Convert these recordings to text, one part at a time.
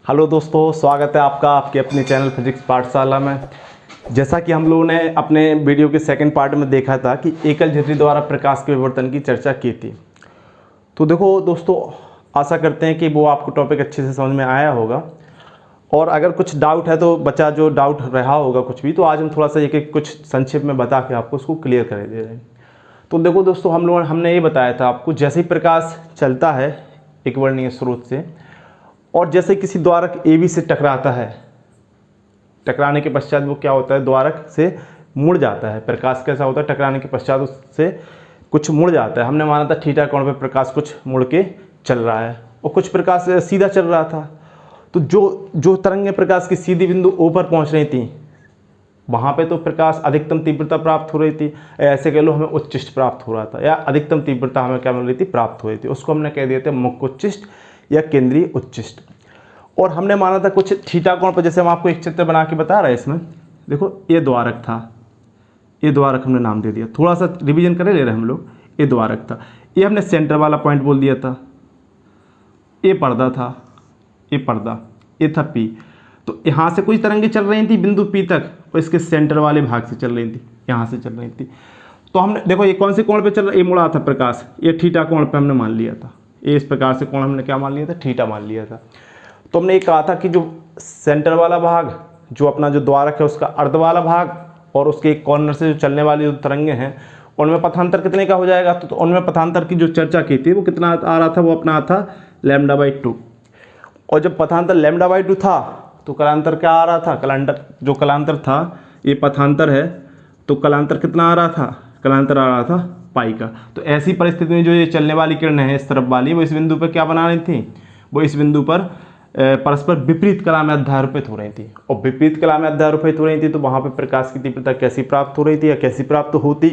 Hello दोस्तों, स्वागत है आपका आपके अपने चैनल फिजिक्स पाठशाला में। जैसा कि हम लोगों ने अपने वीडियो के सेकंड पार्ट में देखा था कि एकल झिर्री द्वारा प्रकाश के विवर्तन की चर्चा की थी। तो देखो दोस्तों, आशा करते हैं कि वो आपको टॉपिक अच्छे से समझ में आया होगा, और अगर कुछ डाउट है तो बच्चा जो डाउट रहा होगा कुछ भी, तो आज हम थोड़ा सा एक कुछ संक्षेप में बता के आपको उसको क्लियर कर दे रहे हैं। तो देखो दोस्तों, हमने ये बताया था आपको, जैसे ही प्रकाश चलता है एक वर्णीय स्रोत से, और जैसे किसी द्वारक ए बी से टकराता है, टकराने के पश्चात वो क्या होता है, द्वारक से मुड़ जाता है। प्रकाश कैसा होता है, टकराने के पश्चात उससे कुछ मुड़ जाता है। हमने माना था थीटा कोण पे प्रकाश कुछ मुड़ के चल रहा है, और कुछ प्रकाश सीधा चल रहा था। तो जो तरंगें प्रकाश की सीधी बिंदु ओ पर पहुंच रही थी, वहाँ पे तो प्रकाश अधिकतम तीव्रता प्राप्त हो रही थी। ऐसे कह लो, हमें उच्चिष्ट प्राप्त हो रहा था, या अधिकतम तीव्रता हमें क्या मिल रही थी, प्राप्त हो रही थी। उसको हमने कह दिए थे मुख्य उच्चिष्ट या केंद्रीय उच्चिष्ट। और हमने माना था कुछ थीटा कोण पर, जैसे हम आपको एक चित्र बना के बता रहे हैं इसमें, देखो ये द्वारक था, ये द्वारक हमने नाम दे दिया। थोड़ा सा रिवीजन कर ले रहे हम लोग। ये द्वारक था, ये हमने सेंटर वाला पॉइंट बोल दिया था। ये पर्दा था, ये पर्दा, ये था पी। तो यहाँ से कुछ तरंगें चल रही थी बिंदु पी तक, और इसके सेंटर वाले भाग से चल रही थी, यहाँ से चल रही थी। तो हमने देखो ये कौन से कोण पे चल रहा है, ये मुड़ा था प्रकाश, ये थीटा कोण पे हमने मान लिया था। ये इस प्रकार से कोण हमने क्या मान लिया था, थीटा मान लिया था। तो हमने ये कहा था कि जो सेंटर वाला भाग, जो अपना जो द्वारक है उसका अर्ध वाला भाग, और उसके एक कॉर्नर से जो चलने वाली जो तरंगें हैं, उनमें पथांतर कितने का हो जाएगा। तो उनमें पथांतर की जो चर्चा की थी वो कितना आ रहा था, वो अपना था λ/2। और जब पथांतर λ/2 था तो कलांतर क्या आ रहा था, कलांतर था, ये पथांतर है, तो कलांतर कितना आ रहा था, कलांतर आ रहा था पाई का। तो ऐसी परिस्थिति में जो ये चलने वाली किरणें हैं इस तरफ वाली, वो इस बिंदु पर क्या बना रही थी, वो इस बिंदु पर परस्पर विपरीत कला में अध्यारोपित हो रही थी। और विपरीत कला में अध्यारोपित हो रही थी, तो वहाँ पर प्रकाश की तीव्रता कैसी प्राप्त हो रही थी, या कैसी प्राप्त होती।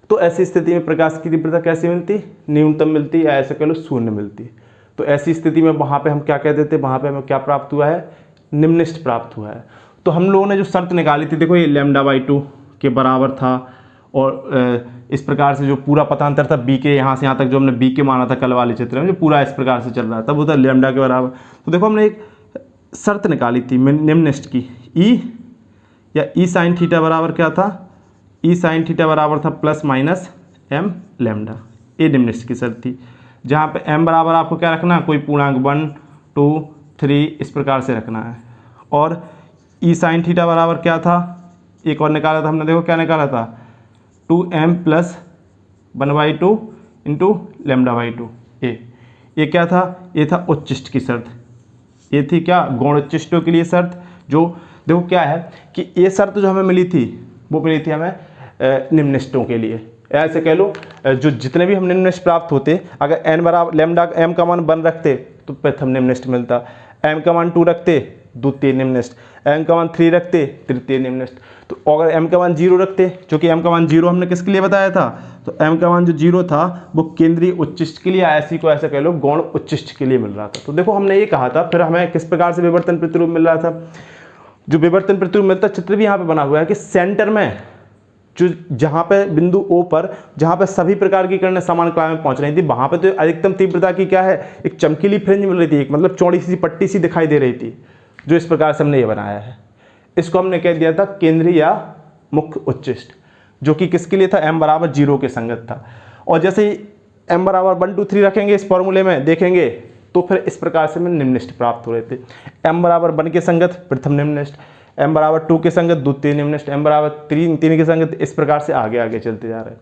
तो ऐसी स्थिति में प्रकाश की तीव्रता कैसी मिलती, न्यूनतम मिलती, या ऐसे कह लो शून्य मिलती। तो ऐसी स्थिति में वहाँ पे हम क्या कह देते, वहाँ पे हमें क्या प्राप्त हुआ है, निम्निष्ट प्राप्त हुआ है। तो हम लोगों ने जो शर्त निकाली थी, देखो ये λ/2 के बराबर था, और इस प्रकार से जो पूरा पथांतर था बी के, यहाँ से यहाँ तक जो हमने बी के माना था कल वाले चित्र में, जो पूरा इस प्रकार से चल रहा था, वो था लैम्डा के बराबर। तो देखो हमने एक शर्त निकाली थी निम्निष्ट की, ई या ई साइन थीटा बराबर क्या था, ई साइन थीटा बराबर था ±m लैम्डा। ये निम्निष्ट की शर्त थी, जहाँ पे m बराबर आपको क्या रखना है, कोई पूर्णांक 1 2 3 इस प्रकार से रखना है। और ई साइन थीटा बराबर क्या था, एक और निकाला था हमने, देखो क्या निकाला था, 2m + 1/2 इंटू λ/2। ये क्या था, ये था उच्चिष्ट की शर्त। ये थी क्या, गौण उच्चिष्टों के लिए शर्त। जो देखो क्या है कि ये शर्त जो हमें मिली थी, वो मिली थी हमें निम्निष्टों के लिए। ऐसे कह लो, जो जितने भी हम निम्निष्ट प्राप्त होते, अगर n बराबर लैम्डा m का मान 1 रखते तो प्रथम निम्निष्ट मिलता, m का मान 2 रखते द्वितीय निम्निष्ट, m का मान 3 रखते तृतीय निम्निष्ट। तो अगर m का मान 0 रखते, क्योंकि m का मान 0 हमने किसके लिए बताया था, तो m का मान जो 0 था वो केंद्रीय उच्चिष्ट के लिए, ऐसी को ऐसा कह लो गौण उच्चिष्ट के लिए मिल रहा था। तो देखो हमने ये कहा था, फिर हमें किस प्रकार से विवर्तन प्रतिरूप मिल रहा था, जो विवर्तन प्रतिरूप मिलता, चित्र भी यहाँ पे बना हुआ है कि सेंटर में जो जहाँ पे बिंदु O पर, जहाँ पे सभी प्रकार की किरणें समान कला में पहुँच रही थी, वहाँ पे तो अधिकतम तीव्रता की क्या है, एक चमकीली फ्रिंज मिल रही थी, एक मतलब चौड़ी सी पट्टी सी दिखाई दे रही थी, जो इस प्रकार से हमने ये बनाया है। इसको हमने कह दिया था केंद्रीय या मुख्य उच्चिष्ट, जो कि किसके लिए था, m बराबर 0 के संगत था। और जैसे ही m बराबर 1 2 3 रखेंगे इस फॉर्मूले में, देखेंगे तो फिर इस प्रकार से हमें निम्निष्ट प्राप्त हो रहे थे। m बराबर 1 के संगत प्रथम निम्निष्ट, m बराबर 2 के संगत द्वितीय निम्निष्ट, m बराबर 3 के संगत, इस प्रकार से आगे आगे चलते जा रहे हैं।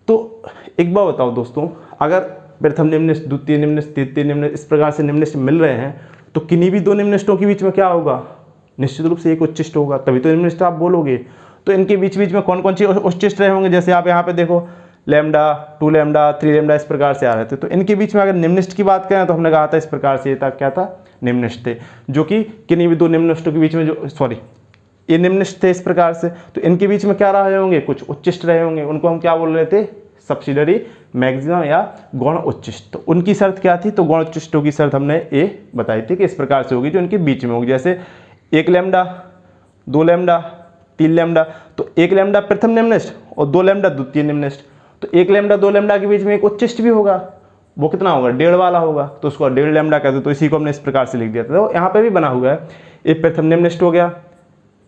तो एक बात बताओ दोस्तों, अगर प्रथम निम्निष्ट द्वितीय निम्निष्ट तृतीय निम्निष्ट इस प्रकार से निम्निष्ट मिल रहे हैं, तो किन्हीं भी दो निम्निष्टों के बीच में क्या होगा, निश्चित रूप से एक उच्चिष्ट होगा, तभी तो निम्निष्ट आप बोलोगे। तो इनके बीच बीच में कौन कौन से उच्चिष्ट रहे होंगे, जैसे आप यहाँ पे देखो लैम्डा 2 लैम्डा 3 लैम्डा इस प्रकार से आ रहे थे। तो इनके बीच में अगर निम्निष्ट की बात करें तो हमने कहा था इस प्रकार से, ये था क्या था, निम्निष्ट थे, जो कि किन्हीं भी दो निम्निष्टों के बीच में जो ये निम्निष्ट थे इस प्रकार से। तो इनके बीच में क्या रहे होंगे, कुछ उच्चिष्ट रहे होंगे, उनको हम क्या बोल रहे थे, सब्सिडरी मैक्सिमम या गौण उच्चिष्ट। तो उनकी शर्त क्या थी, तो गौण उच्चिष्टों की शर्त हमने ये बताई थी कि इस प्रकार से होगी, जो इनके बीच में होगी, जैसे 1 लैम्डा 2 लैम्डा 3 लैम्डा, तो 1 लैम्डा प्रथम निम्निष्ट और 2 लैम्डा द्वितीय निम्निष्ट। तो 1 लैम्डा 2 लैम्डा के बीच में एक उच्चिष्ट भी होगा, वो कितना होगा, 1.5 वाला होगा, तो उसको 1.5 लैम्डा कहते हैं। तो इसी को हमने इस प्रकार से लिख दिया था। तो यहाँ पे भी बना हुआ है, ये प्रथम निम्नलिष्ट हो गया,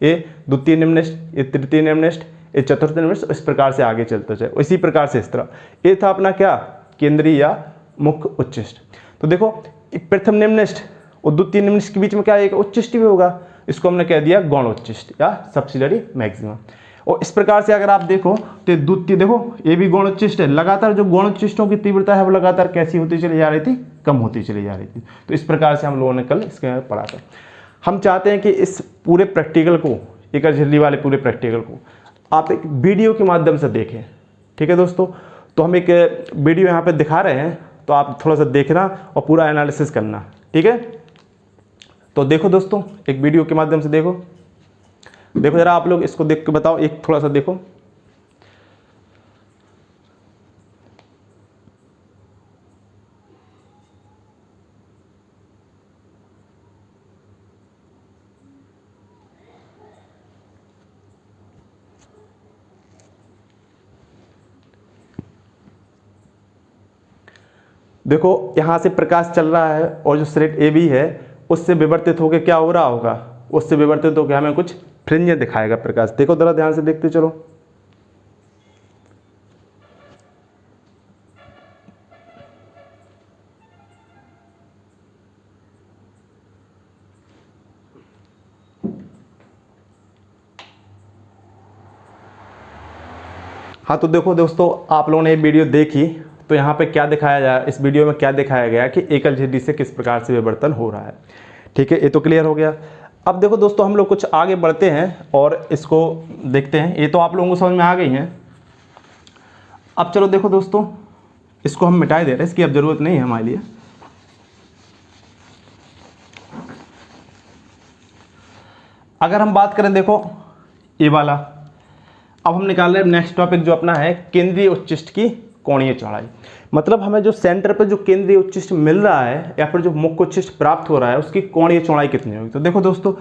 ये द्वितीय निम्नलिष्ट, ये तृतीय निम्नलिष्ट, ये चतुर्थ निम्नलिष्ट, इस प्रकार से आगे चलते जाए। इसी प्रकार से इस तरह ये था अपना क्या, केंद्रीय या मुख्य उच्चिष्ट। तो देखो प्रथम निम्नलिष्ट और द्वितीय निम्नलिष्ट के बीच में क्या एक उच्चिष्ट भी होगा, इसको हमने कह दिया गौण उच्चिष्ट या सब्सिडियरी मैक्सिमा। और इस प्रकार से अगर आप देखो तो द्वितीय, देखो ये भी गौण उच्चिष्ट है, लगातार जो गौण उच्चिष्टों की तीव्रता है वो लगातार कैसी होती चली जा रही थी, कम होती चली जा रही थी। तो इस प्रकार से हम लोगों ने कल इसके बारे में पढ़ा था। हम चाहते हैं कि इस पूरे प्रैक्टिकल को, एकल झिल्ली वाले पूरे प्रैक्टिकल को आप एक वीडियो के माध्यम से देखें, ठीक है दोस्तों। तो हम एक वीडियो यहाँ पे दिखा रहे हैं, तो आप थोड़ा सा देखना और पूरा एनालिसिस करना, ठीक है। तो देखो दोस्तों, एक वीडियो के माध्यम से देखो जरा आप लोग इसको देख के बताओ, एक थोड़ा सा देखो। देखो यहाँ से प्रकाश चल रहा है और जो स्लेट ए बी है उससे विवर्तित होकर क्या हो रहा होगा, उससे विवर्तित होकर हमें कुछ फ्रिंजें दिखाएगा प्रकाश। देखो जरा ध्यान से देखते चलो। हाँ तो देखो दोस्तों, आप लोगों ने ये वीडियो देखी तो यहाँ पे क्या दिखाया जाए, इस वीडियो में क्या दिखाया गया कि एकल झिल्ली से किस प्रकार से विवर्तन हो रहा है, ठीक है। ये तो क्लियर हो गया। अब देखो दोस्तों, हम लोग कुछ आगे बढ़ते हैं और इसको देखते हैं। ये तो आप लोगों को समझ में आ गई हैं। अब चलो देखो दोस्तों, इसको हम मिटा दे रहे हैं, इसकी अब ज़रूरत नहीं है हमारे लिए। अगर हम बात करें, देखो ये वाला, अब हम निकाल रहे हैं नेक्स्ट टॉपिक जो अपना है केंद्रीय उच्चिष्ट की कोणीय चौड़ाई। मतलब हमें जो सेंटर पे जो केंद्रीय उच्चिष्ट मिल रहा है या फिर जो मुख्य उच्चिष्ट प्राप्त हो रहा है उसकी कोणीय चौड़ाई कितनी होगी। तो देखो दोस्तों,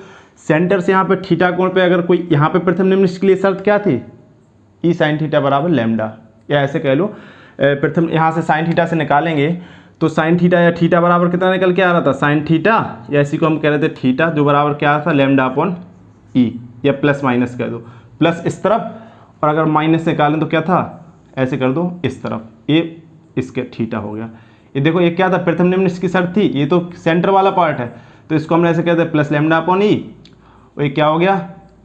सेंटर से यहाँ पे थीटा कोण पे अगर कोई, यहाँ पे प्रथम निम्नलिष्ट के लिए शर्त क्या थी, ई साइन थीटा बराबर लैम्डा, या ऐसे कह लो प्रथम यहाँ से साइन थीटा से निकालेंगे तो साइन थीटा या थीटा बराबर कितना निकल के आ रहा था, साइन थीटा, या इसी को हम कह रहे थे थीटा, जो बराबर क्या आ रहा था, लैम्डा अपॉन ई, या प्लस माइनस कह दो, प्लस इस तरफ और अगर माइनस निकालें तो क्या था, ऐसे कर दो इस तरफ, ये इसके थीटा हो गया। ये देखो ये क्या था, प्रथम निम्नलिष्ट की शर्त थी, ये तो सेंटर वाला पार्ट है, तो इसको हमने ऐसे कहते हैं प्लस लैम्डा अपॉन ई, और ये क्या हो गया,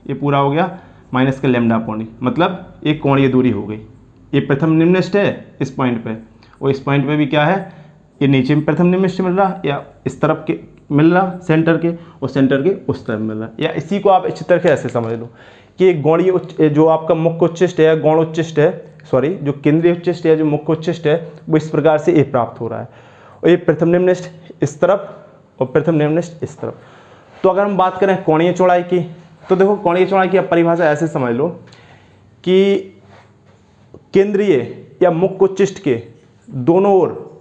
ये पूरा हो गया माइनस का लैम्डा अपॉन ई, मतलब एक कोणीय दूरी हो गई। ये प्रथम निम्नलिष्ट है इस पॉइंट पे, और इस पॉइंट पे भी क्या है, ये नीचे में प्रथम निम्नलिष्ट मिल रहा, या इस तरफ के मिल रहा सेंटर के, और सेंटर के उस तरफ मिल रहा, या इसी को आप इस तरह के ऐसे समझ लो कि गौणीय जो आपका मुख्य उच्चिष्ट है या गौण उच्चिष्ट है, सॉरी जो केंद्रीय उच्चिष्ट है जो मुख्य उच्चिष्ट है वो इस प्रकार से ये प्राप्त हो रहा है, और ये प्रथम निम्नलिष्ट इस तरफ और प्रथम निम्नलिष्ट इस तरफ। तो अगर हम बात करें कोणीय चौड़ाई की, तो देखो कोणीय चौड़ाई की आप परिभाषा ऐसे समझ लो कि केंद्रीय या मुख्य उच्चिष्ट के दोनों ओर,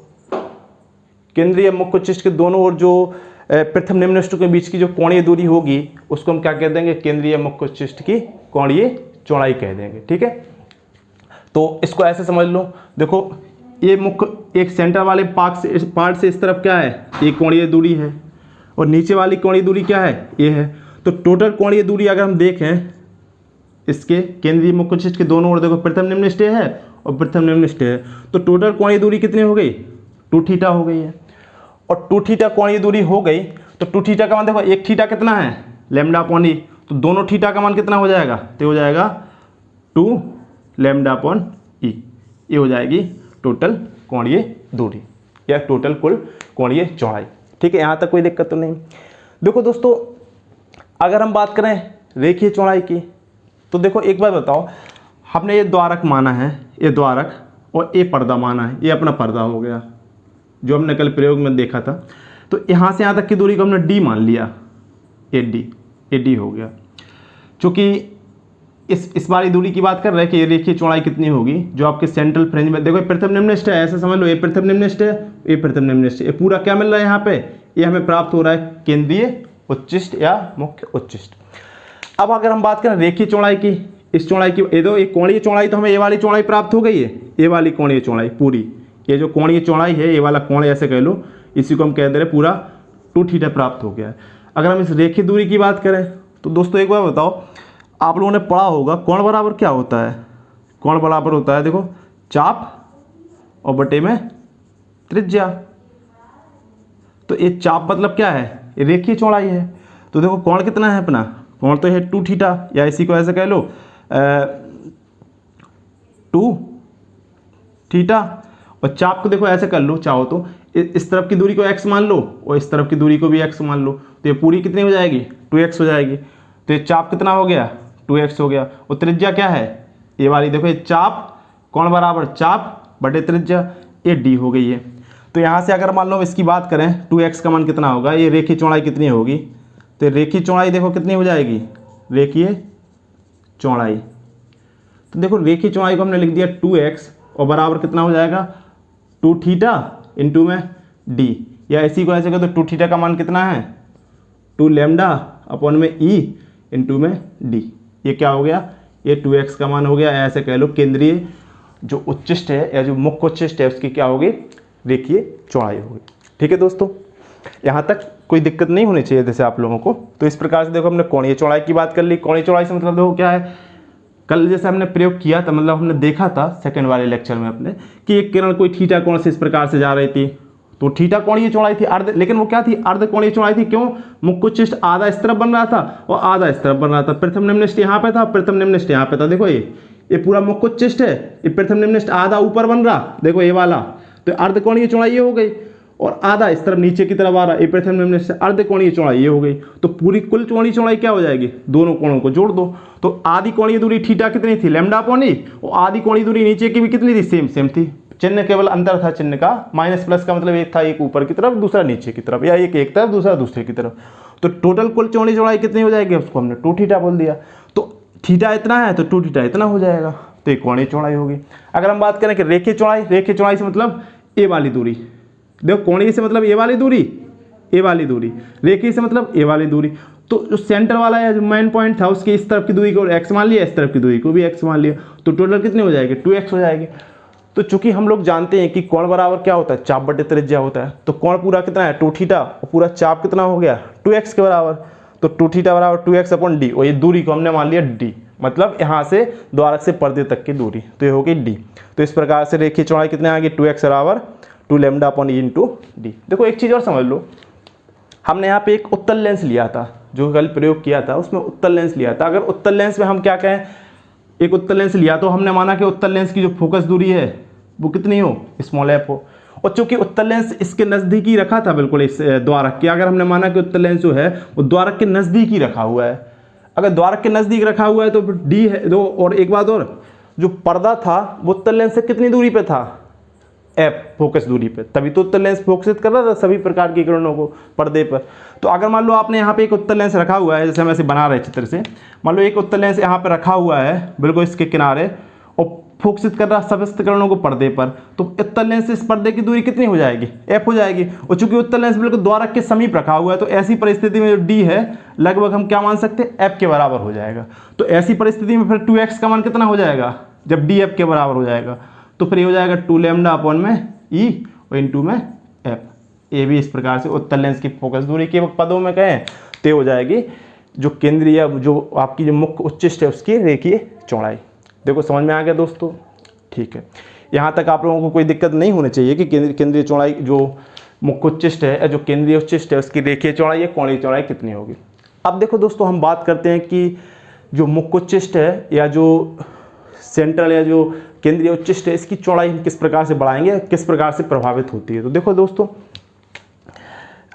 केंद्रीय मुख्य उच्चिष्ट के दोनों ओर जो प्रथम निम्नलिष्ट के बीच की जो कोणीय दूरी होगी उसको हम क्या कह देंगे, केंद्रीय मुख्य उच्चिष्ट की कोणीय चौड़ाई कह देंगे, ठीक है। तो इसको ऐसे समझ लो, देखो ये मुख्य एक सेंटर वाले पार्ट से इस तरफ क्या है, ये कोणीय दूरी है, और नीचे वाली कोणीय दूरी क्या है, ये है। तो टोटल कोणीय दूरी अगर हम देखें इसके केंद्रीय मुख्य उच्चिष्ट के दोनों ओर, देखो प्रथम निम्नलिष्ट है और प्रथम निम्नलिष्ट है, तो टोटल कोणीय दूरी कितनी हो गई, 2 थीटा हो गई है। और 2 थीटा कोणीय दूरी हो गई तो 2 थीटा का मान देखो, एक थीटा कितना है, लैम्डा अपॉन ई, तो दोनों थीटा का मान कितना हो जाएगा, तो हो जाएगा 2 लैम्डा अपॉन ई, ये हो जाएगी टोटल कोणीय दूरी या टोटल कुल कोणीय चौड़ाई, ठीक है। यहाँ तक कोई दिक्कत तो नहीं। देखो दोस्तों, अगर हम बात करें रेखीय चौड़ाई की, तो देखो एक बार बताओ, हमने ये द्वारक माना है, ये द्वारक, और ये पर्दा माना है, ये अपना पर्दा हो गया जो हमने कल प्रयोग में देखा था। तो यहाँ से यहाँ तक की दूरी को हमने डी मान लिया, ए डी हो गया। चूँकि इस वाली दूरी की बात कर रहे हैं कि ये रेखीय चौड़ाई कितनी होगी, जो आपके सेंट्रल फ्रिंज में, देखो ये प्रथम निम्नलिष्ट है, ऐसे समझ लो, ये प्रथम निम्नलिष्ट है, ये प्रथम निम्नलिष्ट है, ये पूरा क्या मिल रहा है यहाँ पे, ये हमें प्राप्त हो रहा है केंद्रीय उच्चिष्ट या मुख्य उच्चिष्ट। अब अगर हम बात करें रेखीय चौड़ाई की, इस चौड़ाई की, ये कोणीय चौड़ाई तो हमें ये वाली चौड़ाई प्राप्त हो गई है, ये वाली कोणीय चौड़ाई पूरी, ये जो कोणीय चौड़ाई है, ये वाला कोण ऐसे कह लो, इसी को हम कह दे रहे पूरा 2 थीटा प्राप्त हो गया है। अगर हम इस रेखीय दूरी की बात करें तो दोस्तों एक बार बताओ, आप लोगों ने पढ़ा होगा कोण बराबर क्या होता है। कोण बराबर होता है देखो चाप और बटे में त्रिज्या। तो ये चाप मतलब क्या है, ये रेखीय चौड़ाई है। तो देखो कोण कितना है अपना, कोण तो है 2 थीटा, या इसी को ऐसे कह लो 2 थीटा। और चाप को देखो ऐसे कर लो, चाहो तो इस तरफ की दूरी को x मान लो और इस तरफ की दूरी को भी x मान लो, तो ये पूरी कितनी हो जाएगी, 2x हो जाएगी। तो ये चाप कितना हो गया, 2x हो गया। और त्रिज्या क्या है, ये वाली देखो, ये चाप कोण बराबर चाप बटे त्रिज्या, ये d हो गई है। तो यहाँ से अगर मान लो इसकी बात करें 2x का मान कितना होगा, ये रेखीय चौड़ाई कितनी होगी, तो रेखीय चौड़ाई देखो कितनी हो जाएगी, रेखीय चौड़ाई। तो देखो रेखीय चौड़ाई को हमने लिख दिया 2x और बराबर कितना हो जाएगा 2 थीटा इंटू में d, या इसी को ऐसे कर तो 2 थीटा का मान कितना है 2 लैम्डा अपॉन में e इंटू में d। ये क्या हो गया, ये 2x का मान हो गया। ऐसे कह लो केंद्रीय जो उच्चिष्ट है या जो मुख्य उच्चिष्ट है उसकी क्या होगी, रेखीय चौड़ाई होगी। ठीक है दोस्तों, यहाँ तक कोई दिक्कत नहीं होनी चाहिए जैसे आप लोगों को। तो इस प्रकार से देखो हमने कोणीय चौड़ाई की बात कर ली। कोणीय चौड़ाई से मतलब देखो क्या है, कल जैसे हमने प्रयोग किया था, मतलब हमने देखा था सेकंड वाले लेक्चर में अपने कि एक किरण कोई थीटा कोण से इस प्रकार से जा रही थी, तो थीटा कोणीय चौड़ाई थी अर्ध, लेकिन वो क्या थी, अर्ध कोणीय चौड़ाई थी। क्यों, मुख्य उच्चिष्ट आधा इस तरफ बन रहा था और आधा इस तरफ बन रहा था। प्रथम निम्नलिखित यहाँ पे था, प्रथम निम्नलिखित यहाँ पे था। देखो ये पूरा मुख्य उच्चिष्ट है, ये प्रथम निम्नलिखित आधा ऊपर बन रहा, देखो ये वाला, तो अर्ध कोणीय चौड़ाई ये हो गई, और आधा इस तरफ नीचे की तरफ आ रहा, ये प्रथम निम्नलिखित से अर्ध कोणीय चौड़ाई ये हो गई। तो पूरी कुल कोणीय चौड़ाई क्या हो जाएगी, दोनों कोणों को जोड़ दो। तो आधी कोणीय दूरी थीटा कितनी थी, लैम्डा अपॉन ई, और आधी कोणीय दूरी नीचे की भी कितनी थी, सेम सेम थी। चिन्ह केवल अंतर था, चिन्ह का माइनस प्लस का मतलब एक था, एक ऊपर की तरफ दूसरा नीचे की तरफ, या एक तरफ दूसरा दूसरे की तरफ। तो टोटल कुल कोणीय चौड़ाई कितनी हो जाएगी, उसको हमने 2 थीटा बोल दिया। तो थीटा इतना है तो 2 थीटा इतना हो जाएगा, तो एक कोणीय चौड़ाई होगी। अगर हम बात करें कि रेखीय चौड़ाई, रेखीय चौड़ाई से मतलब ए वाली दूरी, देखो कोणीय से मतलब ए वाली दूरी, ए वाली दूरी, रेखीय से मतलब ए वाली दूरी। तो जो सेंटर वाला है, जो मेन पॉइंट था, उसके इस तरफ की दूरी को x मान लिया, इस तरफ की दूरी को भी x मान लिया, तो टोटल कितनी हो जाएगी, 2x हो जाएगी। तो चूंकि हम लोग जानते हैं कि कोण बराबर क्या होता है, चाप बटे त्रिज्या होता है, तो कोण पूरा कितना है 2 थीटा और पूरा चाप कितना हो गया 2x के बराबर। तो 2 थीटा बराबर 2x अपॉन d, और ये दूरी को हमने मान लिया d, मतलब यहाँ से द्वारक से पर्दे तक की दूरी, तो ये होगी d। तो इस प्रकार से रेखीय चौड़ाई कितने आ गई, 2x बराबर 2 lambda upon E into D. देखो एक चीज़ और समझ लो, हमने यहाँ पे एक उत्तल लेंस लिया था, जो कल प्रयोग किया था उसमें उत्तल लेंस लिया था। अगर उत्तल लेंस में हम क्या कहें, एक उत्तल लेंस लिया तो हमने माना कि उत्तल लेंस की जो फोकस दूरी है वो कितनी हो, स्मॉल एफ हो। और चूंकि उत्तल लेंस इसके नज़दीकी रखा था बिल्कुल इस द्वारक के, अगर हमने माना कि उत्तल लेंस जो है वो द्वारक के नज़दीकी रखा हुआ है, अगर द्वारक के नज़दीक रखा हुआ है तो डी है दो। और एक बात और, जो पर्दा था वो उत्तल लेंस से कितनी दूरी पे था, एफ फोकस दूरी पे, तभी तो उत्तल लेंस फोकसित कर रहा था सभी प्रकार की किरणों को पर्दे पर। तो अगर मान लो आपने यहाँ पे एक उत्तल लेंस रखा हुआ है, जैसे हम ऐसे बना रहे चित्र से, मान लो एक उत्तल लेंस यहाँ पे रखा हुआ है बिल्कुल इसके किनारे, और फोकसित कर रहा समस्त किरणों को पर्दे पर, तो उत्तल लेंस से इस पर्दे की दूरी कितनी हो जाएगी, एफ हो जाएगी। और चूंकि उत्तल लेंस बिल्कुल द्वारक के समीप रखा हुआ है, तो ऐसी परिस्थिति में जो डी है लगभग हम क्या मान सकते हैं, एफ के बराबर हो जाएगा। तो ऐसी परिस्थिति में फिर 2x का मान कितना हो जाएगा, जब डी एफ के बराबर हो जाएगा, तो फिर ये हो जाएगा 2 लैम्डा अपॉन में ई और इंटू में एफ। ये भी इस प्रकार से उत्तल लेंस की फोकस दूरी के पदों में कहें तो हो जाएगी जो केंद्रीय, जो आपकी जो मुख्य उच्चिष्ट है उसकी रेखीय चौड़ाई। देखो समझ में आ गया दोस्तों, ठीक है। यहाँ तक आप लोगों को कोई दिक्कत नहीं होनी चाहिए कि केंद्रीय चौड़ाई जो मुख्य उच्चिष्ट है, जो केंद्रीय उच्चिष्ट है उसकी रेखीय चौड़ाई या कोणीय चौड़ाई कितनी होगी। अब देखो दोस्तों, हम बात करते हैं कि जो मुख्य उच्चिष्ट है या जो सेंट्रल या जो केंद्रीय उच्चिष्ट है, इसकी चौड़ाई हम किस प्रकार से बढ़ाएंगे, किस प्रकार से प्रभावित होती है। तो देखो दोस्तों,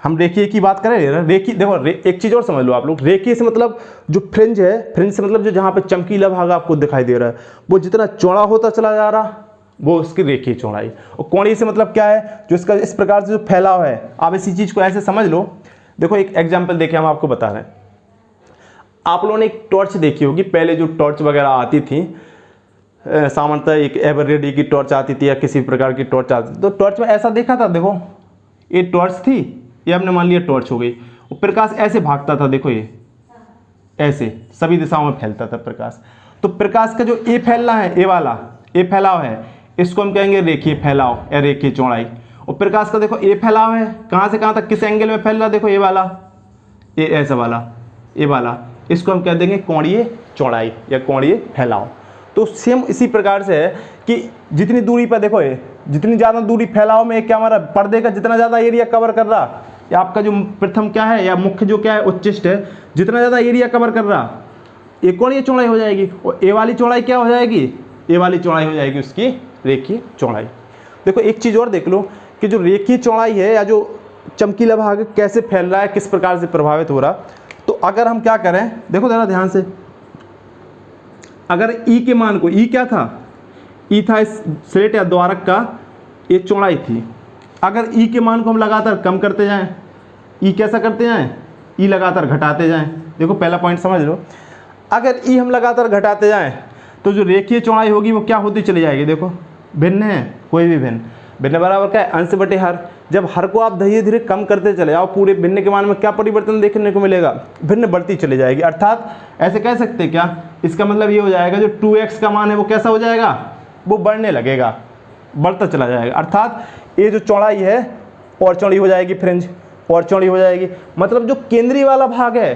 हम रेखीय की बात करें, रेखीय देखो एक चीज़ और समझ लो आप लोग, रेखीय से मतलब जो फ्रिंज है, फ्रिंज से मतलब जो जहाँ पे चमकीला भाग आपको दिखाई दे रहा है वो जितना चौड़ा होता चला जा रहा वो उसकी रेखीय चौड़ाई। और कोणीय से मतलब क्या है, जो इसका इस प्रकार से जो फैलाव है। आप इसी चीज़ को ऐसे समझ लो, देखो एक एग्जाम्पल देखे हम आपको बता रहे हैं। आप लोगों ने एक टॉर्च देखी होगी, पहले जो टॉर्च वगैरह आती थी, सामान्यतः एक एवर रेडी की टॉर्च आती थी या किसी प्रकार की टॉर्च आती थी, तो टॉर्च में ऐसा देखा था, देखो ये टॉर्च थी, ये हमने मान लिया टॉर्च हो गई, और प्रकाश ऐसे भागता था, देखो ये ऐसे सभी दिशाओं में फैलता था प्रकाश। तो प्रकाश का जो ए फैलना है, ए वाला ए फैलाव है, इसको हम कहेंगे रेखीय फैलाव या रेखीय चौड़ाई। और प्रकाश का देखो ये फैलाव है, कहाँ से कहाँ तक, किस एंगल में फैल रहा, देखो ये वाला, ये ऐसा वाला, ये वाला, इसको हम कह देंगे कोणीय चौड़ाई या कोणीय फैलाव। तो सेम इसी प्रकार से है कि जितनी दूरी पर देखो, ये जितनी ज़्यादा दूरी फैलाव में क्या हमारा पर्दे का जितना ज़्यादा एरिया कवर कर रहा, या आपका जो प्रथम क्या है या मुख्य जो क्या है उच्चिष्ट है, जितना ज़्यादा एरिया कवर कर रहा, ये कोणीय चौड़ाई हो जाएगी। और ए वाली चौड़ाई क्या हो जाएगी, ए वाली चौड़ाई हो जाएगी उसकी रेखीय चौड़ाई। देखो एक चीज़ और देख लो कि जो रेखीय चौड़ाई है या जो चमकीला भाग कैसे फैल रहा है, किस प्रकार से प्रभावित हो रहा। तो अगर हम क्या करें, देखो ज़रा ध्यान से, अगर ई के मान को, ई क्या था, ई था इस स्लेट या द्वारक का ये चौड़ाई थी। अगर ई के मान को हम लगातार कम करते जाएं, ई कैसा करते जाएं, ई लगातार घटाते जाएं, देखो पहला पॉइंट समझ लो, अगर ई हम लगातार घटाते जाएं तो जो रेखीय चौड़ाई होगी वो क्या होती चली जाएगी, देखो भिन्न है, कोई भी भिन्न, भिन्न बराबर क्या है, अंश बटे हर। जब हर को आप धीरे धीरे कम करते चले जाओ, पूरे भिन्न के मान में क्या परिवर्तन देखने को मिलेगा, भिन्न बढ़ती चली जाएगी। अर्थात ऐसे कह सकते हैं क्या, इसका मतलब ये हो जाएगा जो 2x का मान है वो कैसा हो जाएगा, वो बढ़ने लगेगा, बढ़ता चला जाएगा। अर्थात ये जो चौड़ाई है और चौड़ी हो जाएगी, फ्रिंज और चौड़ी हो जाएगी। मतलब जो केंद्रीय वाला भाग है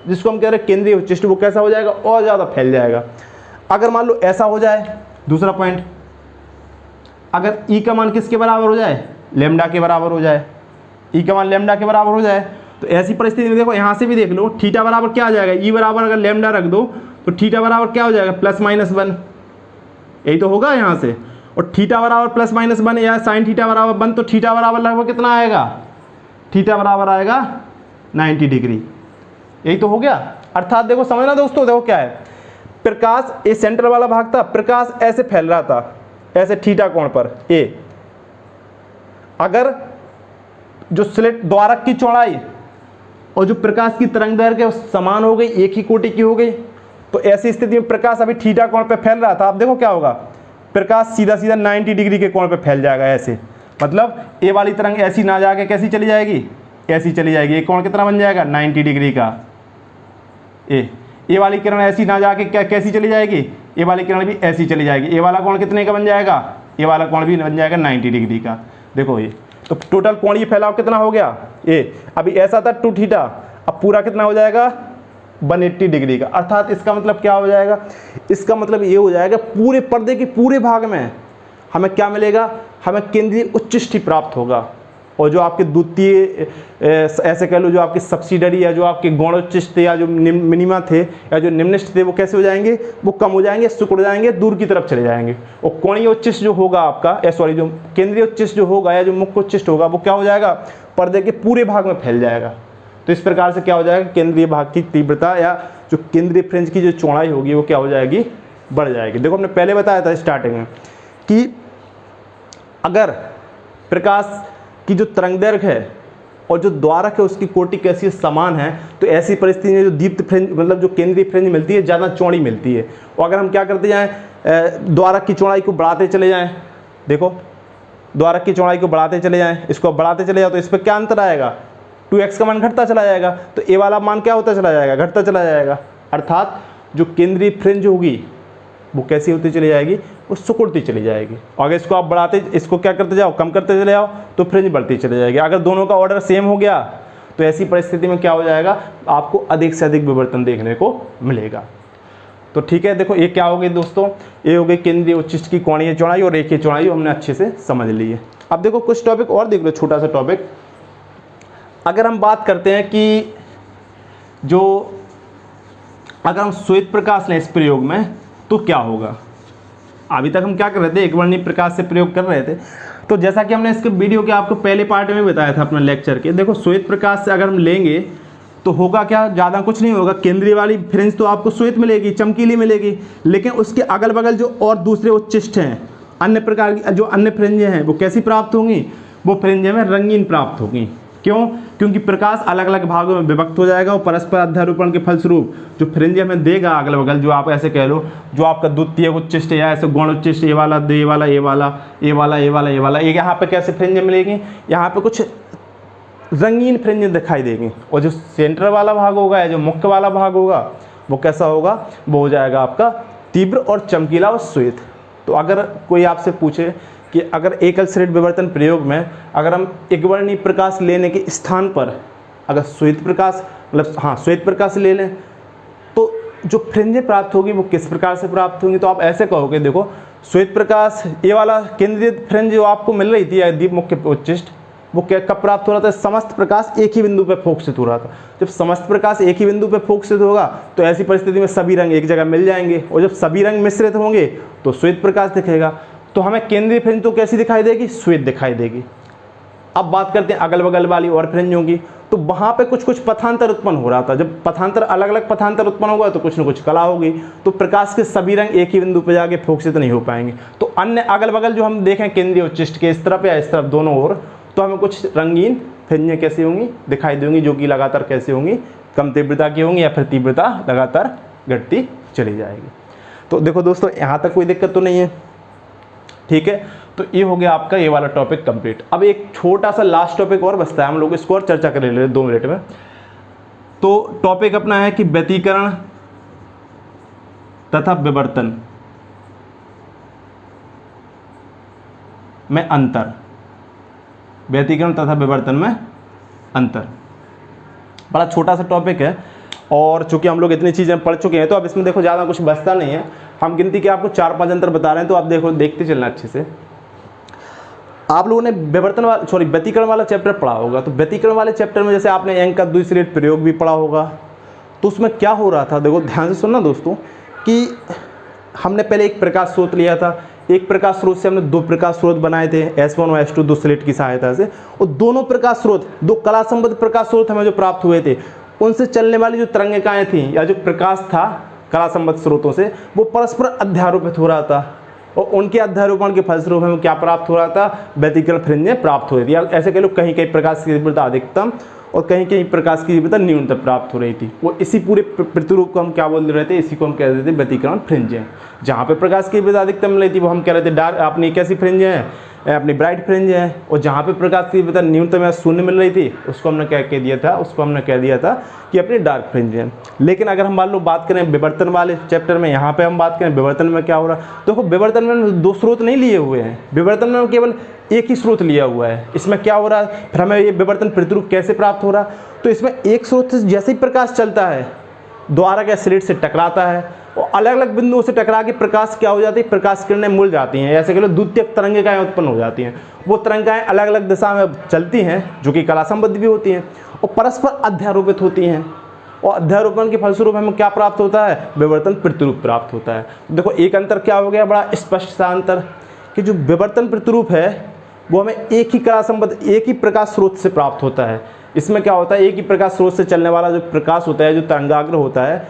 जिसको हम कह रहे हैं केंद्रीय उच्चिष्ट, वो कैसा हो जाएगा, और ज़्यादा फैल जाएगा। अगर मान लो ऐसा हो जाए, दूसरा पॉइंट, अगर ई का मान किसके बराबर हो जाए, लैम्डा के बराबर हो जाए, ई का मान लैम्डा के बराबर हो जाए, तो ऐसी परिस्थिति में देखो यहाँ से भी देख लो, थीटा बराबर क्या आ जाएगा, ई बराबर अगर लैम्डा रख दो तो थीटा बराबर क्या हो जाएगा, +-1, यही तो होगा यहाँ से। और थीटा बराबर +-1 या साइन थीटा बराबर 1, तो थीटा बराबर लगभग कितना आएगा, थीटा बराबर आएगा 90 डिग्री, यही तो हो गया। अर्थात देखो समझना दोस्तों, देखो क्या है, प्रकाश ये सेंटर वाला भाग था, प्रकाश ऐसे फैल रहा था, ऐसे थीटा कोण पर ए। अगर जो स्लिट द्वारक की चौड़ाई और जो प्रकाश की तरंग दैर्घ्य समान हो गई, एक ही कोटि की हो गई, तो ऐसी स्थिति में प्रकाश अभी थीटा कोण पे फैल रहा था, अब देखो क्या होगा, प्रकाश सीधा सीधा 90 डिग्री के कोण पे फैल जाएगा ऐसे। मतलब ए वाली तरंग ऐसी ना जाके कैसी चली जाएगी, ऐसी चली जाएगी। ये कोण कितना बन जाएगा, 90 डिग्री का। ए वाली किरण ऐसी ना जाके क्या कैसी चली जाएगी, ए वाली किरण भी ऐसी चली जाएगी। ए वाला कोण कितने का बन जाएगा, ए वाला कोण भी बन जाएगा 90 डिग्री का। देखो ये तो टोटल कोणीय फैलाव कितना हो गया, ए अभी ऐसा था 2 थीटा, अब पूरा कितना हो जाएगा 180 डिग्री का। अर्थात इसका मतलब क्या हो जाएगा, इसका मतलब ये हो जाएगा पूरे पर्दे के पूरे भाग में हमें क्या मिलेगा, हमें केंद्रीय उच्चिष्ट प्राप्त होगा। और जो आपके द्वितीय ऐसे कह लो जो आपके सब्सिडरी या जो आपके गौणोच्चिष्ट या जो मिनिमा थे या जो निम्निष्ठ थे, वो कैसे हो जाएंगे, वो कम हो जाएंगे, सिकुड़ जाएंगे, दूर की तरफ चले जाएंगे। और कोणीय उच्चिष्ट जो होगा आपका, सॉरी जो केंद्रीय उच्चिष्ट जो होगा या जो मुख्य उच्चिष्ट होगा, वो क्या हो जाएगा, पर्दे के पूरे भाग में फैल जाएगा। तो इस प्रकार से क्या हो जाएगा, केंद्रीय भाग की तीव्रता या जो केंद्रीय फ्रिंज की जो चौड़ाई होगी वो क्या हो जाएगी, बढ़ जाएगी। देखो हमने पहले बताया था स्टार्टिंग में कि अगर प्रकाश की जो तरंगदैर्घ्य है और जो द्वारक है उसकी कोटि कैसी समान है, तो ऐसी परिस्थिति में जो दीप्त फ्रिंज मतलब जो केंद्रीय फ्रिंज मिलती है ज़्यादा चौड़ी मिलती है। और अगर हम क्या करते जाएं, द्वारक की चौड़ाई को बढ़ाते चले जाएं, देखो द्वारक की चौड़ाई को बढ़ाते चले जाएं, इसको बढ़ाते चले जाओ तो इस पर क्या अंतर आएगा, 2x का मान घटता चला जाएगा, तो ए वाला मान क्या होता चला जाएगा, घटता चला जाएगा। अर्थात जो केंद्रीय फ्रिंज होगी वो कैसी होती चली जाएगी, वो सिकुड़ती चली जाएगी। और अगर इसको आप बढ़ाते, इसको क्या करते जाओ, कम करते चले जाओ, तो फ्रिंज बढ़ती चली जाएगी। अगर दोनों का ऑर्डर सेम हो गया तो ऐसी परिस्थिति में क्या हो जाएगा, आपको अधिक से अधिक विवर्तन देखने को मिलेगा। तो ठीक है, देखो ये क्या हो गई दोस्तों, ये हो गई केंद्रीय उच्चिष्ट की कोणीय चौड़ाई और रेखीय चौड़ाई, हमने अच्छे से समझ ली है। अब देखो कुछ टॉपिक और देख लो, छोटा सा टॉपिक। अगर हम बात करते हैं कि जो अगर हम श्वेत प्रकाश लें इस प्रयोग में तो क्या होगा। अभी तक हम क्या कर रहे थे, एकवर्णीय प्रकाश से प्रयोग कर रहे थे। तो जैसा कि हमने इसके वीडियो के आपको पहले पार्ट में बताया था अपने लेक्चर के, देखो श्वेत प्रकाश से अगर हम लेंगे तो होगा क्या, ज़्यादा कुछ नहीं होगा। केंद्रीय वाली फ्रिंज तो आपको श्वेत मिलेगी, चमकीली मिलेगी, लेकिन उसके अगल बगल जो और दूसरे उच्चिष्ट हैं, अन्य प्रकार की जो अन्य फ्रिंजें हैं वो कैसी प्राप्त होंगी, वो फ्रिंजें में रंगीन प्राप्त होंगी। क्यों, क्योंकि प्रकाश अलग अलग भागों में विभक्त हो जाएगा और परस्पर अध्यारोपण के फलस्वरूप जो फ्रिंज हमें देगा अगल बगल, जो आप ऐसे कह लो जो आपका द्वितीय उच्चिष्ट या ऐसे गौण उच्चिष्ट, ये वाला, ये वाला, ये वाला, ये वाला, ये वाला, ये वाला, ये यहाँ पे कैसे फ्रिंज मिलेगी, यहाँ पे कुछ रंगीन फ्रिंज दिखाई देंगी। और जो सेंटर वाला भाग होगा या जो मुख्य वाला भाग होगा वो कैसा होगा, वो हो जाएगा आपका तीव्र और चमकीला और श्वेत। तो अगर कोई आपसे पूछे कि अगर एकल श्रेणी विवर्तन प्रयोग में अगर हम एकवर्णीय प्रकाश लेने के स्थान पर अगर श्वेत प्रकाश श्वेत प्रकाश ले लें तो जो फ्रिंजें प्राप्त होगी वो किस प्रकार से प्राप्त होंगी। तो आप ऐसे कहोगे, देखो श्वेत प्रकाश ये वाला केंद्रित फ्रिंज जो आपको मिल रही थी या दीप मुख्य उच्चिष्ट, वो क्या कब प्राप्त हो रहा था? समस्त प्रकाश एक ही बिंदु पर फोकसित हो रहा था। जब समस्त प्रकाश एक ही बिंदु पर फोकसित होगा तो ऐसी परिस्थिति में सभी रंग एक जगह मिल जाएंगे, और जब सभी रंग मिश्रित होंगे तो श्वेत प्रकाश दिखेगा। तो हमें केंद्रीय फ्रिंज तो कैसी दिखाई देगी? श्वेत दिखाई देगी। अब बात करते हैं अगल बगल वाली और फ्रिंजों की, तो वहाँ पे कुछ पथांतर उत्पन्न हो रहा था। जब पथांतर अलग अलग पथांतर उत्पन्न होगा तो कुछ न कुछ कला होगी, तो प्रकाश के सभी रंग एक ही बिंदु पर जाके फोकसित नहीं हो पाएंगे। तो अन्य अगल बगल जो हम देखें केंद्रीय उच्चिष्ट के इस तरफ या इस तरफ दोनों ओर, तो हमें कुछ रंगीन फ्रिंजें कैसी होंगी? दिखाई देंगी, जो कि लगातार कैसे होंगी? कम तीव्रता की होंगी या फिर तीव्रता लगातार घटती चली जाएगी। तो देखो दोस्तों, यहाँ तक कोई दिक्कत तो नहीं है, ठीक है। तो ये हो गया आपका ये वाला टॉपिक कंप्लीट। अब एक छोटा सा लास्ट टॉपिक और बचता है, हम लोग इसको और चर्चा कर ले 2 मिनट में। तो टॉपिक अपना है कि व्यतिकरण तथा विवर्तन में अंतर, व्यतिकरण तथा विवर्तन में अंतर। बड़ा छोटा सा टॉपिक है, और चूंकि हम लोग इतनी चीज़ें पढ़ चुके हैं तो अब इसमें देखो ज़्यादा कुछ बचता नहीं है। हम गिनती के आपको 4-5 अंतर बता रहे हैं, तो आप देखो देखते चलना अच्छे से। आप लोगों ने व्यतिकरण वाला चैप्टर पढ़ा होगा, तो व्यतिकरण वाले चैप्टर में जैसे आपने यंग का द्विस्लेट प्रयोग भी पढ़ा होगा, तो उसमें क्या हो रहा था? देखो ध्यान से सुनना दोस्तों, कि हमने पहले एक प्रकाश स्रोत लिया था, एक प्रकाश स्रोत से हमने 2 प्रकाश स्रोत बनाए थे, S1 और S2 दो स्लेट की सहायता से, और दोनों प्रकाश स्रोत, 2 कला संबद्ध प्रकाश स्रोत हमें जो प्राप्त हुए थे, उनसे चलने वाली जो तरंगिकाएं थी या जो प्रकाश था कला संबद्ध स्रोतों से, वो परस्पर अध्यारोपित हो रहा था, और उनके अध्यारोपण के फलस्वरूप हमें क्या प्राप्त हो रहा था? व्यतिकरण फ्रिंजें प्राप्त हो रही थी। या ऐसे कह लो, कहीं कहीं प्रकाश की तीव्रता अधिकतम और कहीं कहीं प्रकाश की तीव्रता न्यूनतम प्राप्त हो रही थी। वो इसी पूरे प्रतिरूप को हम क्या बोल रहे थे? इसी को हम कह रहे थे व्यतिकरण फ्रिंजें। जहाँ पे प्रकाश की तीव्रता अधिकतम मिल रही थी वो हम कह रहे थे डार्क, अपनी कैसी फ्रिंजें हैं? अपनी ब्राइट फ्रिंज है। और जहाँ पे प्रकाश की तीव्रता न्यूनतम या शून्य मिल रही थी उसको हमने क्या कह दिया था? उसको हमने कह दिया था कि अपनी डार्क फ्रिंज है। लेकिन अगर हम मान लो बात करें विवर्तन वाले चैप्टर में, यहाँ पे हम बात करें विवर्तन में क्या हो रहा है। देखो विवर्तन में 2 स्रोत नहीं लिए हुए हैं, विवर्तन में केवल एक ही स्रोत लिया हुआ है। इसमें क्या हो रहा है? फिर हमें ये विवर्तन प्रतिरूप कैसे प्राप्त हो रहा है? तो इसमें एक स्रोत से जैसे ही प्रकाश चलता है द्वारक या स्लिट से टकराता है, और अलग अलग बिंदुओं से टकरा के प्रकाश क्या हो जाती है? प्रकाश किरणें मुड़ जाती हैं, ऐसे कह लो द्वितीयक तरंगिकाएं उत्पन्न हो जाती हैं। वो तरंगिकाएं अलग अलग दिशा में चलती हैं, जो कि कला संबद्ध भी होती हैं, और परस्पर अध्यारोपित होती हैं, और अध्यारोपण के फलस्वरूप हमें क्या प्राप्त होता है? विवर्तन प्रतिरूप प्राप्त होता है। देखो एक अंतर क्या हो गया बड़ा स्पष्ट सा अंतर, कि जो विवर्तन प्रतिरूप है वो हमें एक ही कला संबद्ध, एक ही प्रकाश स्रोत से प्राप्त होता है। इसमें क्या होता है? एक ही प्रकाश स्रोत से चलने वाला जो प्रकाश होता है, जो तरंगाग्र होता है,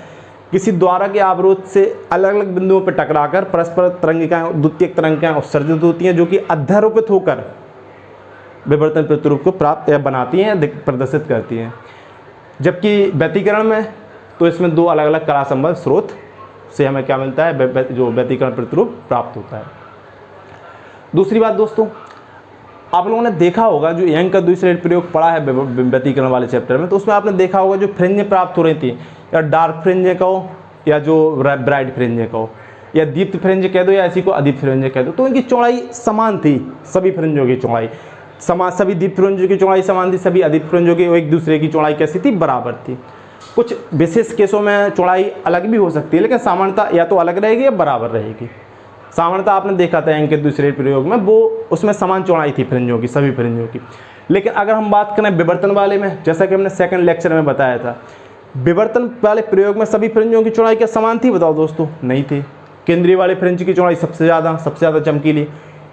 किसी द्वारा के अवरोध से अलग अलग बिंदुओं पर टकराकर परस्पर तरंगिकाएं, द्वितीयक तरंगिकाएं उत्सर्जित होती हैं, जो कि अध्यारोपित होकर विवर्तन प्रतिरूप को प्राप्त या बनाती हैं, प्रदर्शित करती हैं। जबकि व्यतिकरण में तो इसमें 2 अलग अलग कला संबद्ध स्रोत से हमें क्या मिलता है? जो व्यतिकरण प्रतिरूप प्राप्त होता है। दूसरी बात दोस्तों, आप लोगों ने देखा होगा जो यंग का द्विस्लेट प्रयोग पढ़ा है व्यतिकरण वाले चैप्टर में, तो उसमें आपने देखा होगा जो फ्रिंजें प्राप्त हो रही थी, या डार्क फ्रिंजें कहो या जो ब्राइट फ्रिंजें कहो, या दीप्त फ्रिंज कह दो या इसी को अदीप्त फ्रिंज कह दो, तो इनकी चौड़ाई समान थी। सभी फ्रिंजों की चौड़ाई समान, सभी दीप्त फ्रिंजों की चौड़ाई समान थी, सभी अदीप्त फ्रिंजों की एक दूसरे की चौड़ाई कैसी थी? बराबर थी। कुछ विशेष केसों में चौड़ाई अलग भी हो सकती है, लेकिन सामान्यता या तो अलग रहेगी या बराबर रहेगी। सामान्यता आपने देखा था यंग के द्विस्लेट प्रयोग में, वो उसमें समान चौड़ाई थी फ्रिंजों की, सभी फ्रिंजों की। लेकिन अगर हम बात करें विवर्तन वाले में, जैसा कि हमने सेकंड लेक्चर में बताया था, विवर्तन वाले प्रयोग में सभी फ्रिंजों की चौड़ाई क्या समान थी? बताओ दोस्तों, नहीं थी। केंद्रीय वाले फ्रिंज की चौड़ाई सबसे ज़्यादा चमकीली,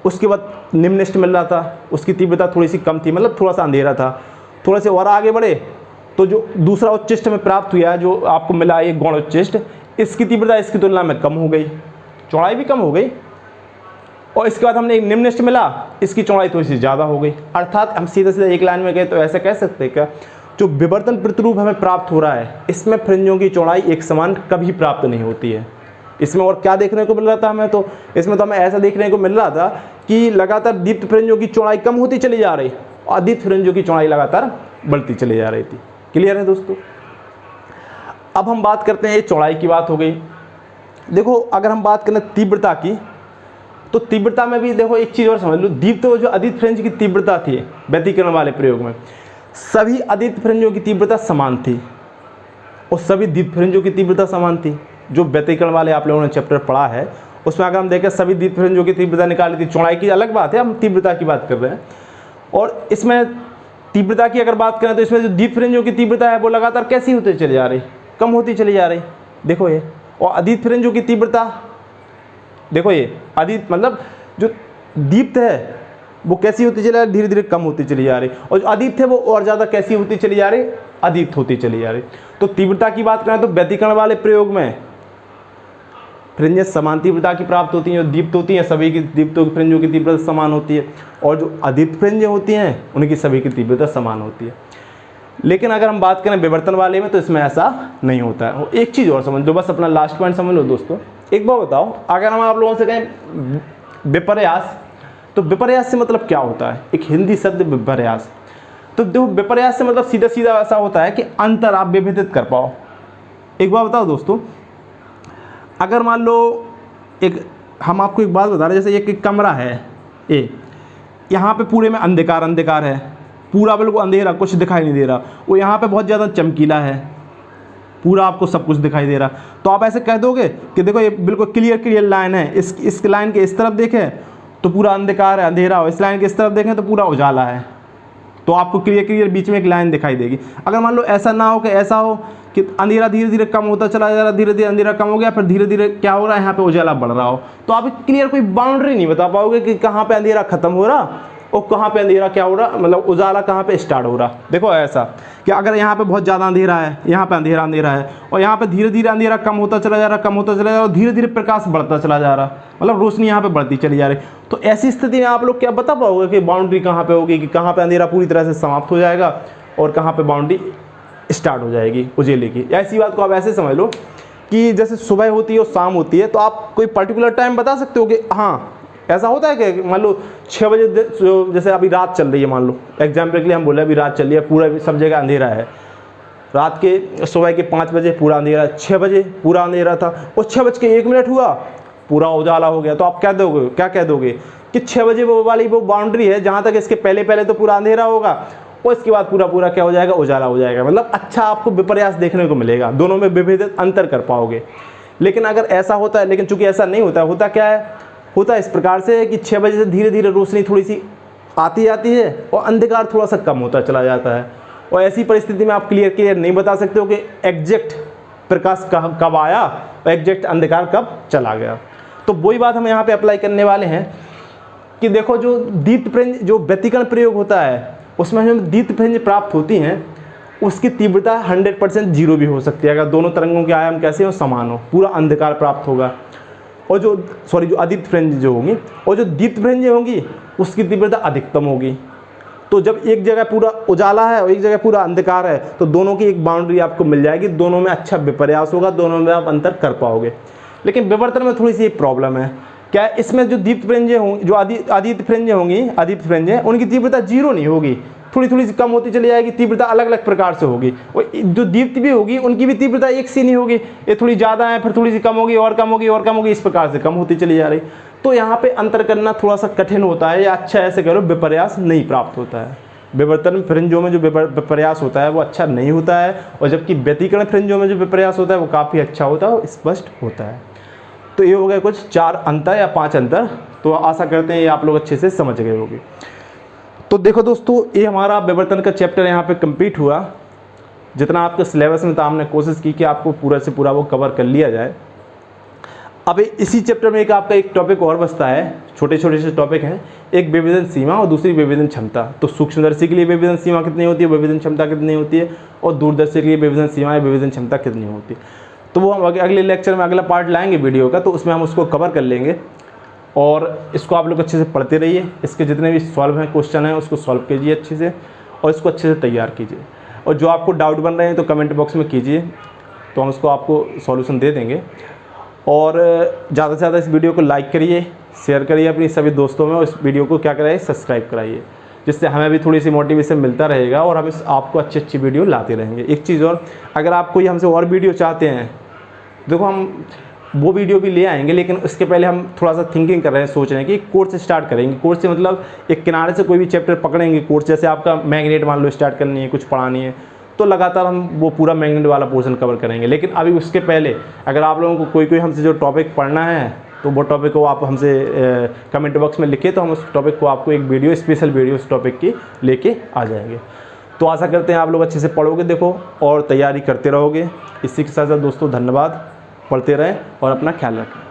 उसके बाद निम्नलिष्ट मिल रहा था, उसकी तीव्रता थोड़ी सी कम थी, मतलब थोड़ा सा अंधेरा था। थोड़ा से और आगे बढ़े तो जो दूसरा उच्चिष्ट में प्राप्त हुआ, जो आपको मिला एक गौण उच्चिष्ट, इसकी तीव्रता इसकी तुलना में कम हो गई, चौड़ाई भी कम हो गई। और इसके बाद हमने एक निम्नलिष्ट मिला, इसकी चौड़ाई थोड़ी सी ज़्यादा हो गई। अर्थात हम सीधे एक लाइन में गए तो ऐसे कह सकते हैं क्या, जो विवर्तन प्रतिरूप हमें प्राप्त हो रहा है, इसमें फ्रिंजों की चौड़ाई एक समान कभी प्राप्त नहीं होती है। इसमें और क्या देखने को मिल रहा था हमें? तो इसमें तो हमें ऐसा देखने को मिल रहा था कि लगातार दीप्त फ्रिंजों की चौड़ाई कम होती चली जा रही और अदीप्त फ्रिंजों की चौड़ाई लगातार बढ़ती चली जा रही थी। क्लियर है दोस्तों? अब हम बात करते हैं, ये चौड़ाई की बात हो गई। देखो अगर हम बात करें तीव्रता की, तो तीव्रता में भी देखो एक चीज़ और समझ लो, दीप्त जो अदित फ्रेंज की तीव्रता थी व्यतिकरण वाले प्रयोग में, सभी अदित फ्रेंजों की तीव्रता समान थी और सभी दीप्त फ्रेंजों की तीव्रता समान थी। जो व्यतिकरण वाले आप लोगों ने चैप्टर पढ़ा है उसमें अगर हम देखें सभी दीप्त फ्रेंजों की तीव्रता निकाली थी। चौड़ाई की अलग बात है, हम तीव्रता की बात कर रहे हैं। और इसमें तीव्रता की अगर बात करें तो इसमें जो दीप्त फ्रेंजों की तीव्रता है वो लगातार कैसी होती चली जा रही, कम होती चली जा रही, देखो ये। और अदित फ्रेंजों की तीव्रता देखो ये, अदित मतलब जो दीप्त है वो कैसी होती चली जा रही, धीरे धीरे कम होती चली जा रही, और जो अदीप्त है वो और ज़्यादा कैसी होती चली जा रही, अदीप्त होती चली जा रही। तो तीव्रता की बात करें तो व्यतिकरण वाले प्रयोग में फ्रिंजें समान तीव्रता की प्राप्त होती हैं, जो दीप्त होती हैं सभी की दीप्तों की फ्रिंजों की तीव्रता समान होती है, और जो अदीप्त फ्रिंजें होती हैं उनकी सभी की तीव्रता समान होती है। लेकिन अगर हम बात करें विवर्तन वाले में तो इसमें ऐसा नहीं होता है। और एक चीज़ और समझ लो, बस अपना लास्ट पॉइंट समझ लो दोस्तों। एक बात बताओ, अगर हम आप लोगों से कहें विपर्यास, तो विपर्यास से मतलब क्या होता है? एक हिंदी शब्द विपर्यास। तो देखो विपर्यास से मतलब सीधा सीधा ऐसा होता है कि अंतर आप विभेदित कर पाओ। एक बात बताओ दोस्तों, अगर मान लो एक हम आपको एक बात बता रहे हैं, जैसे एक कमरा है ए, यहाँ पे पूरे में अंधकार अंधकार है, पूरा बिल्कुल अंधेरा, कुछ दिखाई नहीं दे रहा। वो यहाँ पे बहुत ज़्यादा चमकीला है, पूरा आपको सब कुछ दिखाई दे रहा। तो आप ऐसे कह दोगे कि देखो ये बिल्कुल क्लियर क्लियर लाइन है, इस लाइन के इस तरफ देखें तो पूरा अंधकार है, अंधेरा हो, इस लाइन के इस तरफ देखें तो पूरा उजाला है, तो आपको क्लियर क्लियर बीच में एक लाइन दिखाई देगी। अगर मान लो ऐसा ना हो कि ऐसा हो कि अंधेरा धीरे धीरे कम होता चला जा रहा, धीरे धीरे अंधेरा कम हो गया, फिर धीरे धीरे क्या हो रहा है, यहाँ पे उजाला बढ़ रहा हो, तो आप क्लियर कोई बाउंड्री नहीं बता पाओगे कि कहाँ पे अंधेरा खत्म हो रहा और कहाँ पे अंधेरा क्या हो रहा, मतलब उजाला कहाँ पे स्टार्ट हो रहा। देखो ऐसा कि अगर यहाँ पे बहुत ज़्यादा अंधेरा है, यहाँ पे अंधेरा अंधेरा है, और यहाँ पे धीरे धीरे अंधेरा कम होता चला जा रहा, कम होता चला जा रहा, और धीरे धीरे प्रकाश बढ़ता चला जा रहा, मतलब रोशनी यहाँ पे बढ़ती चली जा रही। तो ऐसी स्थिति में आप लोग क्या बता पाओगे कि बाउंड्री कहाँ पे होगी, कि कहाँ पे अंधेरा पूरी तरह से समाप्त हो जाएगा और कहाँ पे बाउंड्री स्टार्ट हो जाएगी उजेले की। ऐसी बात को आप ऐसे समझ लो कि जैसे सुबह होती है और शाम होती है, तो आप कोई पर्टिकुलर टाइम बता सकते हो कि हाँ ऐसा होता है कि मान लो 6 बजे, जैसे अभी रात चल रही है, मान लो एग्जाम्पल के लिए हम बोले अभी रात चल रही है, पूरा सब जगह अंधेरा है, रात के सुबह के 5 बजे पूरा अंधेरा, 6 बजे पूरा अंधेरा था और 6:01 हुआ पूरा उजाला हो गया, तो आप क्या दोगे, क्या कह दोगे कि 6 बजे वो वाली वो बाउंड्री है जहाँ तक इसके पहले पहले तो पूरा अंधेरा होगा और इसके बाद पूरा पूरा क्या हो जाएगा, उजाला हो जाएगा। मतलब अच्छा आपको विपर्यास देखने को मिलेगा, दोनों में विभेदित अंतर कर पाओगे। लेकिन अगर ऐसा होता है, लेकिन चूंकि ऐसा नहीं होता, होता क्या है, होता इस प्रकार से कि 6 बजे से धीरे धीरे रोशनी थोड़ी सी आती जाती है और अंधकार थोड़ा सा कम होता चला जाता है। और ऐसी परिस्थिति में आप क्लियर नहीं बता सकते हो कि एग्जैक्ट प्रकाश कब आया और एग्जैक्ट अंधकार कब चला गया। तो वही बात हम यहाँ पे अप्लाई करने वाले हैं कि देखो जो दीप्त फ्रिंज, जो व्यतिकरण प्रयोग होता है उसमें जो दीप्त फ्रिंज प्राप्त होती हैं उसकी तीव्रता 100% जीरो भी हो सकती है, अगर दोनों तरंगों के आयाम कैसे हो, समान हो, पूरा अंधकार प्राप्त होगा। और जो जो अदीप्त फ्रिंज जो होंगी और जो दीप्त फ्रिंज होंगी उसकी तीव्रता अधिकतम होगी। तो जब एक जगह पूरा उजाला है और एक जगह पूरा अंधकार है तो दोनों की एक बाउंड्री आपको मिल जाएगी, दोनों में अच्छा विपर्यास होगा, दोनों में आप अंतर कर पाओगे। लेकिन विवर्तन में थोड़ी सी प्रॉब्लम है, क्या है, इसमें जो दीप्त फ्रिंजें होंगी, जो अदीप्त फ्रिंजें होंगी, अदीप्त फ्रिंजें, उनकी तीव्रता जीरो नहीं होगी, थोड़ी थोड़ी सी कम होती चली जाएगी, तीव्रता अलग अलग प्रकार से होगी। और जो दीप्त भी होगी उनकी भी तीव्रता एक सी नहीं होगी, ये थोड़ी ज़्यादा है, फिर थोड़ी सी कम होगी और कम होगी और कम होगी, इस प्रकार से कम होती चली जा रही। तो यहाँ पे अंतर करना थोड़ा सा कठिन होता है, या अच्छा ऐसे कह लो विपर्यास नहीं प्राप्त होता है। विवर्तन फ्रिंजों में जो विपर्यास होता है वो अच्छा नहीं होता है, और जबकि व्यतिकरण फ्रिंजों में जो विपर्यास होता है वो काफ़ी अच्छा होता है और स्पष्ट होता है। तो ये हो गए कुछ 4 अंतर या 5 अंतर, तो आशा करते हैं ये आप लोग अच्छे से समझ गए होंगे। तो देखो दोस्तों, ये हमारा विवर्तन का चैप्टर यहाँ पे कंप्लीट हुआ। जितना आपके सिलेबस में था हमने कोशिश की कि आपको पूरा से पूरा वो कवर कर लिया जाए। अब इसी चैप्टर में आपका एक टॉपिक और बचता है, छोटे छोटे से टॉपिक हैं, एक विभेदन सीमा और दूसरी विभेदन क्षमता। तो सूक्ष्मदर्शी के लिए विभेदन सीमा कितनी होती है, विभेदन क्षमता कितनी होती है, और दूरदर्शी के लिए विभेदन सीमा या विभेदन क्षमता कितनी होती है। तो वो हम अगले लेक्चर में अगला पार्ट लाएंगे वीडियो का, तो उसमें हम उसको कवर कर लेंगे। और इसको आप लोग अच्छे से पढ़ते रहिए, इसके जितने भी सॉल्व हैं क्वेश्चन हैं उसको सॉल्व कीजिए अच्छे से, और इसको अच्छे से तैयार कीजिए। और जो आपको डाउट बन रहे हैं तो कमेंट बॉक्स में कीजिए, तो हम उसको आपको सॉल्यूशन दे देंगे। और ज़्यादा से ज़्यादा इस वीडियो को लाइक करिए, शेयर करिए अपनी सभी दोस्तों में, और इस वीडियो को क्या कराइए, सब्सक्राइब कराइए, जिससे हमें भी थोड़ी सी मोटिवेशन मिलता रहेगा और हम आपको अच्छी अच्छी वीडियो लाते रहेंगे। एक चीज़ और, अगर आप कोई हमसे और वीडियो चाहते हैं, देखो हम वो वीडियो भी ले आएंगे, लेकिन उसके पहले हम थोड़ा सा थिंकिंग कर रहे हैं, सोच रहे हैं कि कोर्स स्टार्ट करेंगे। कोर्स से मतलब एक किनारे से कोई भी चैप्टर पकड़ेंगे कोर्स, जैसे आपका मैग्नेट मान लो स्टार्ट करनी है, कुछ पढ़ानी है, तो लगातार हम वो पूरा मैग्नेट वाला पोर्शन कवर करेंगे। लेकिन अभी उसके पहले अगर आप लोगों को कोई हमसे जो टॉपिक पढ़ना है तो वो टॉपिक को आप हमसे कमेंट बॉक्स में लिखे, तो हम उस टॉपिक को आपको एक वीडियो, स्पेशल वीडियो उस टॉपिक की लेके आ जाएंगे। तो आशा करते हैं आप लोग अच्छे से पढ़ोगे, देखो, और तैयारी करते रहोगे। इसी के साथ साथ दोस्तों धन्यवाद, पढ़ते रहें और अपना ख्याल रखें।